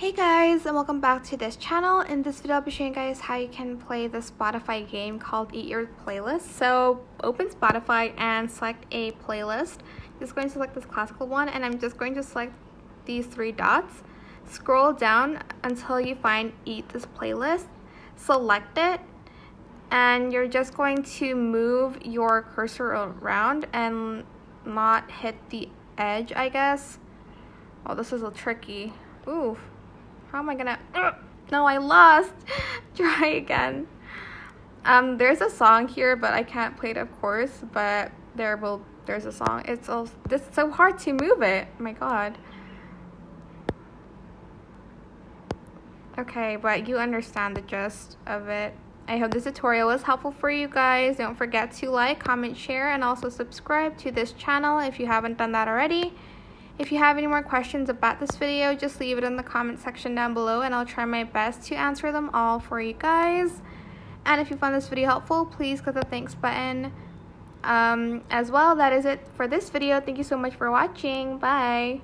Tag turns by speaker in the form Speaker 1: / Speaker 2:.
Speaker 1: Hey guys, and welcome back to this channel. In this video I'll be showing you guys how you can play the Spotify game called Eat Your Playlist. So open Spotify and select a playlist. Just going to select this classical one, and I'm just going to select these three dots. Scroll down until you find Eat This Playlist. Select it, and you're just going to move your cursor around and not hit the edge, I guess. Oh, this is a tricky. Ooh. How am I gonna... No, I lost. Try again. There's a song here, but I can't play it, of course. But there's a song. It's so hard to move it. Oh my god. Okay, but you understand the gist of it. I hope this tutorial was helpful for you guys. Don't forget to like, comment, share, and also subscribe to this channel if you haven't done that already. If you have any more questions about this video, just leave it in the comment section down below and I'll try my best to answer them all for you guys. And if you found this video helpful, please click the thanks button. As well, that is it for this video. Thank you so much for watching. Bye.